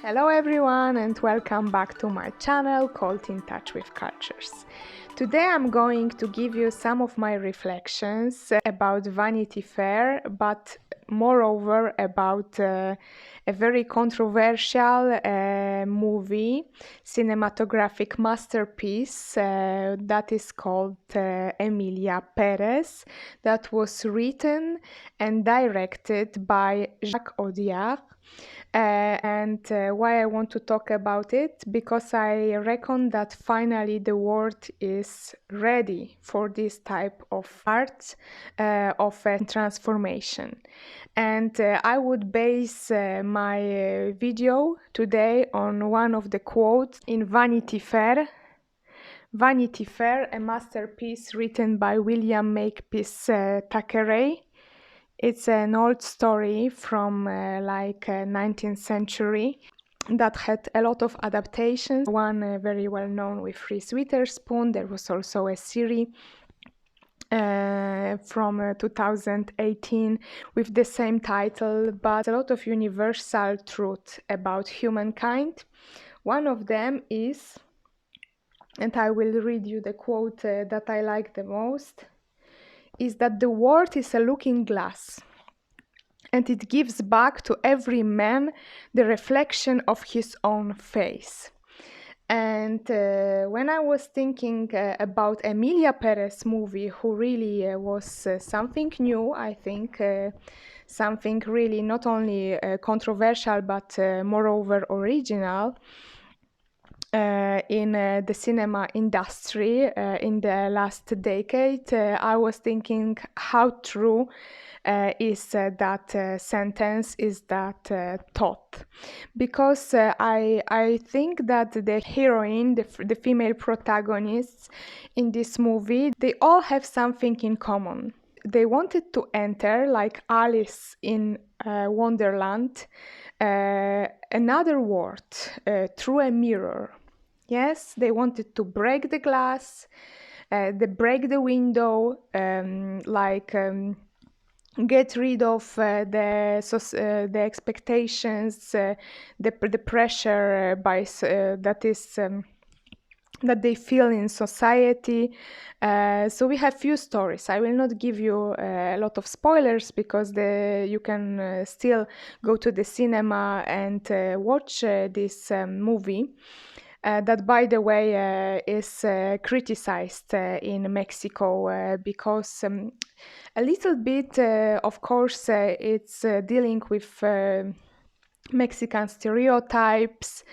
Hello everyone and welcome back to my channel called In Touch with Cultures. Today I'm going to give you some of my reflections about Vanity Fair, but moreover about a very controversial movie, cinematographic masterpiece that is called Emilia, Pérez, that was written and directed by Jacques Audiard. And why I want to talk about it, because I reckon that finally the world is ready for this type of art, of a transformation. And I would base my video today on one of the quotes in Vanity Fair. Vanity Fair, a masterpiece written by William Makepeace Thackeray. It's an old story from 19th century that had a lot of adaptations. One very well known with Reese Witherspoon. There was also a series from 2018 with the same title, but a lot of universal truth about humankind. One of them is, and I will read you the quote that I like the most, is that the world is a looking glass, and it gives back to every man the reflection of his own face. And when I was thinking about Emilia Pérez movie, who really was something new, I think, something really not only controversial but moreover original in the cinema industry in the last decade, I was thinking how true is that sentence, is that thought. Because I think that the heroine, the female protagonists in this movie, they all have something in common. They wanted to enter, like Alice in Wonderland, another world through a mirror. Yes, they wanted to break the glass, they break the window, get rid of the expectations, the pressure that they feel in society. So we have few stories. I will not give you a lot of spoilers because you can still go to the cinema and watch this movie. That, by the way, is criticized in Mexico because a little bit, of course, it's dealing with Mexican stereotypes.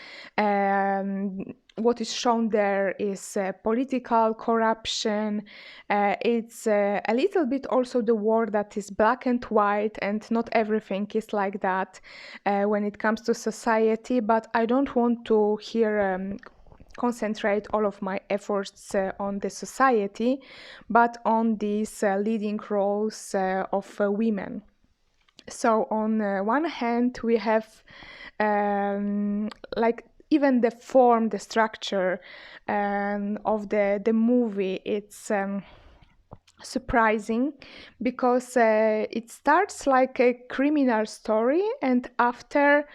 What is shown there is political corruption. It's a little bit also the world that is black and white, and not everything is like that when it comes to society. But I don't want to here concentrate all of my efforts on the society, but on these leading roles of women. So on one hand, we have like even the form, the structure of the movie. It's surprising because it starts like a criminal story, and after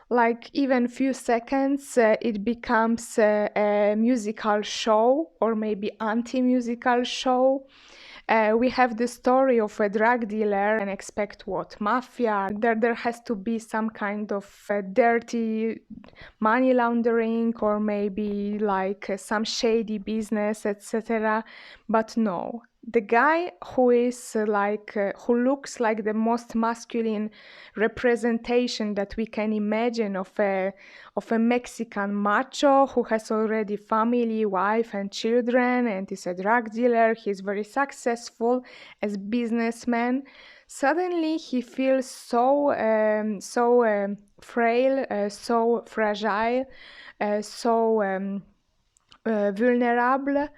like even few seconds it becomes a musical show, or maybe anti-musical show. We have the story of a drug dealer and expect what? Mafia. There has to be some kind of dirty money laundering, or maybe like some shady business, etc. But no. The guy who is who looks like the most masculine representation that we can imagine of a Mexican macho who has already family, wife and children, and is a drug dealer. He's very successful as businessman. Suddenly he feels so frail, so fragile, so vulnerable,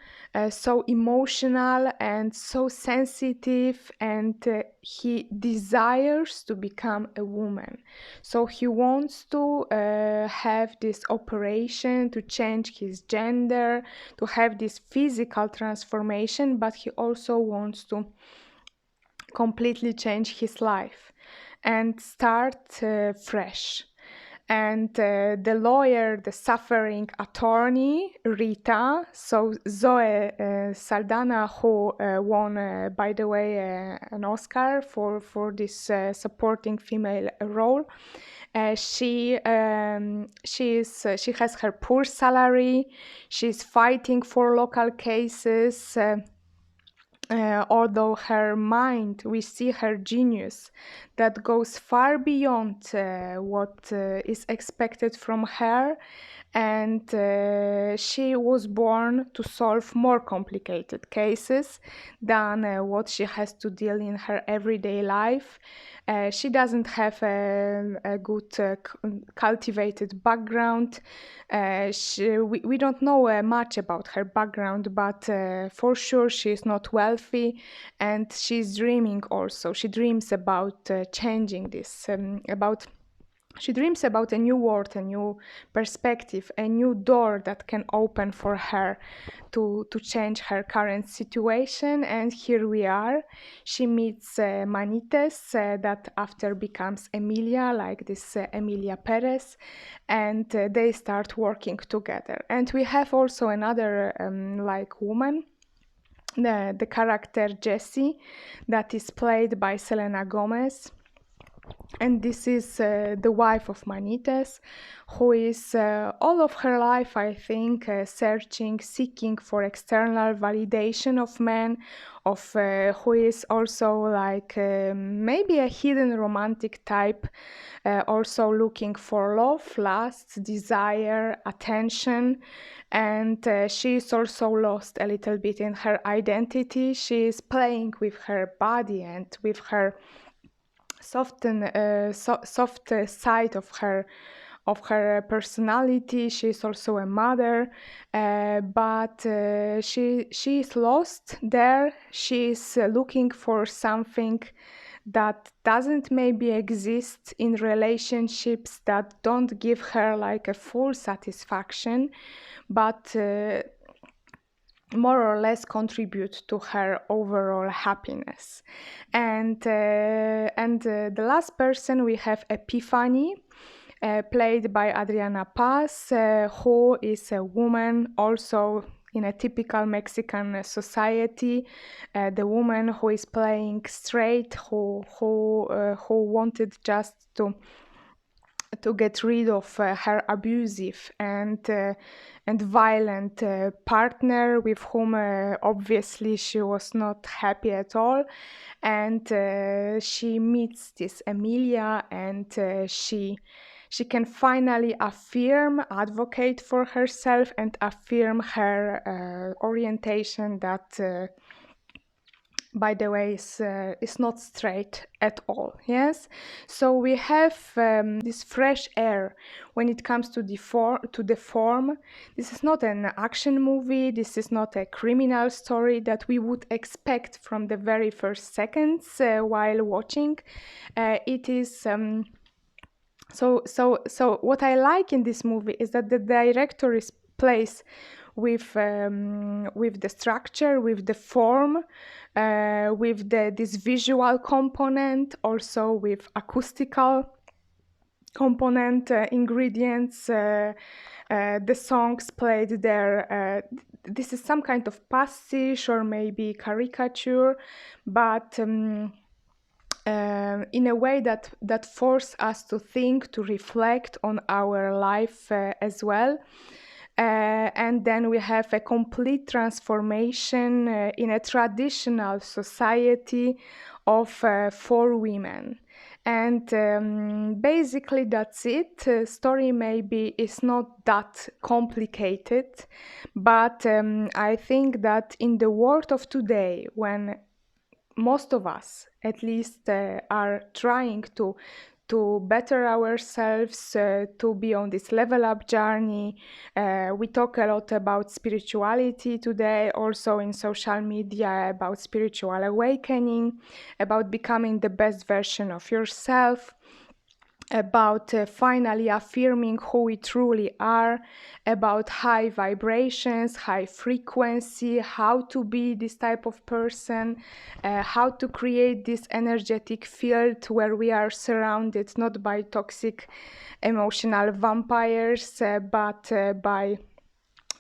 so emotional and so sensitive, and he desires to become a woman. So he wants to have this operation to change his gender, to have this physical transformation, but he also wants to completely change his life and start fresh. and the lawyer, the suffering attorney, Rita, so Zoe Saldana, who won, by the way, an Oscar for this supporting female role. She has her poor salary. She's fighting for local cases. Although her mind, we see her genius that goes far beyond what is expected from her, and she was born to solve more complicated cases than what she has to deal in her everyday life. She doesn't have a good cultivated background. We don't know much about her background, but for sure she is not wealthy, and she's dreaming also. She dreams about changing this, she dreams about a new world, a new perspective, a new door that can open for her to change her current situation. And here we are. She meets Manites, that after becomes Emilia, like this Emilia Pérez, and they start working together. And we have also another woman, the character Jessie, that is played by Selena Gomez. And this is the wife of Manites, who is all of her life, I think, seeking for external validation of men, who is also maybe a hidden romantic type, also looking for love, lust, desire, attention. And she is also lost a little bit in her identity. She is playing with her body and with her soft side of her personality. She is also a mother, but she is lost there. She is looking for something that doesn't maybe exist in relationships, that don't give her like a full satisfaction, but more or less contribute to her overall happiness. And the last person, we have Epiphany, played by Adriana Paz, who is a woman also in a typical Mexican society, the woman who is playing straight, who wanted just to get rid of her abusive and violent partner, with whom obviously she was not happy at all. And she meets this Emilia, and she can finally advocate for herself and affirm her orientation that by the way, is not straight at all. Yes, so we have this fresh air when it comes to the form. This is not an action movie. This is not a criminal story that we would expect from the very first seconds while watching. It is. So what I like in this movie is that the director is plays with the structure, with the form, with this visual component, also with acoustical component, ingredients, the songs played there. This is some kind of pastiche or maybe caricature, but in a way that force us to think, to reflect on our life as well. And then we have a complete transformation in a traditional society of 4 women. And basically that's it. Story maybe is not that complicated, but I think that in the world of today, when most of us at least are trying to better ourselves, to be on this level up journey. We talk a lot about spirituality today, also in social media, about spiritual awakening, about becoming the best version of yourself. about finally affirming who we truly are, about high vibrations, high frequency, how to be this type of person, how to create this energetic field where we are surrounded not by toxic emotional vampires, but by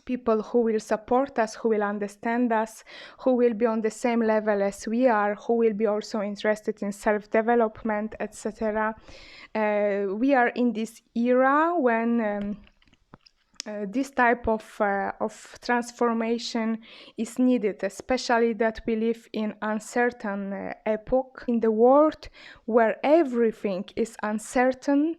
people who will support us, who will understand us, who will be on the same level as we are, who will be also interested in self-development, etc. We are in this era when this type of transformation is needed, especially that we live in uncertain epoch in the world where everything is uncertain,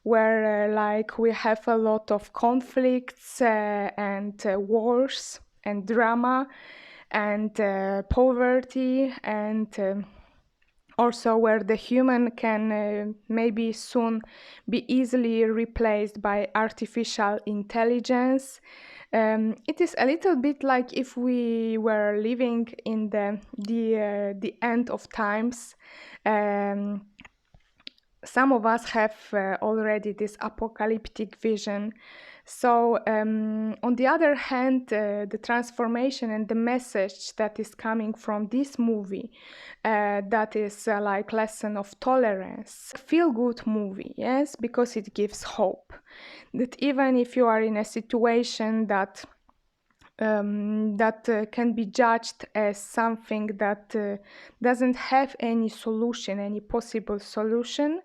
where like we have a lot of conflicts and wars and drama and poverty, and also where the human can maybe soon be easily replaced by artificial intelligence. It is a little bit like if we were living in the end of times. Some of us have already this apocalyptic vision. So on the other hand, the transformation and the message that is coming from this movie, that is like lesson of tolerance, feel good movie, yes, because it gives hope that even if you are in a situation that can be judged as something that doesn't have any solution, any possible solution.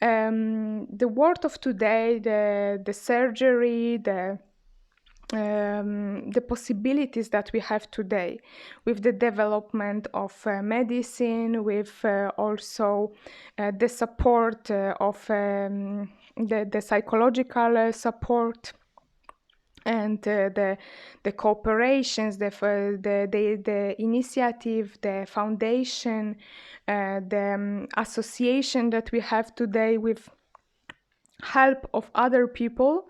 The world of today, the surgery, the possibilities that we have today with the development of medicine, with also the support of the psychological support, and the cooperations, the initiative, the foundation, the association that we have today with help of other people,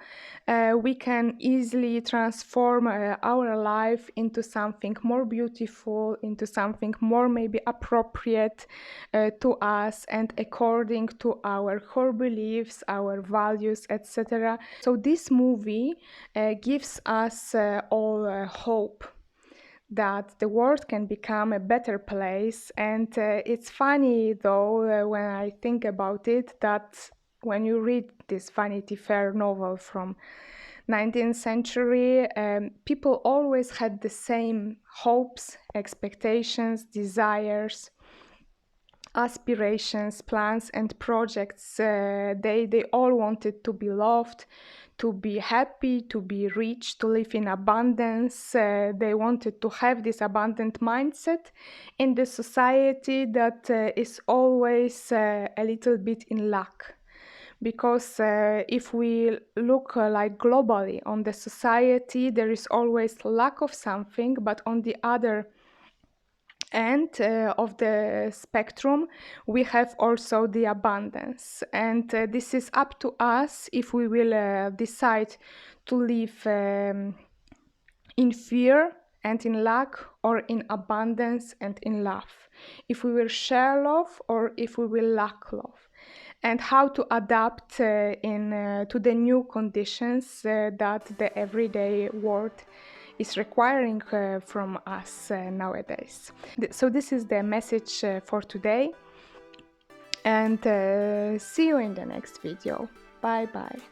we can easily transform our life into something more beautiful, into something more maybe appropriate to us and according to our core beliefs, our values, etc. So this movie gives us all hope that the world can become a better place. And it's funny though, when I think about it, that when you read this Vanity Fair novel from 19th century, people always had the same hopes, expectations, desires, aspirations, plans, and projects. They all wanted to be loved, to be happy, to be rich, to live in abundance. They wanted to have this abundant mindset in the society that is always a little bit in lack. Because if we look like globally on the society, there is always lack of something, but on the other end of the spectrum, we have also the abundance. And this is up to us if we will decide to live in fear and in lack, or in abundance and in love. If we will share love or if we will lack love. And how to adapt to the new conditions that the everyday world is requiring from us nowadays. So this is the message for today, and see you in the next video. Bye bye.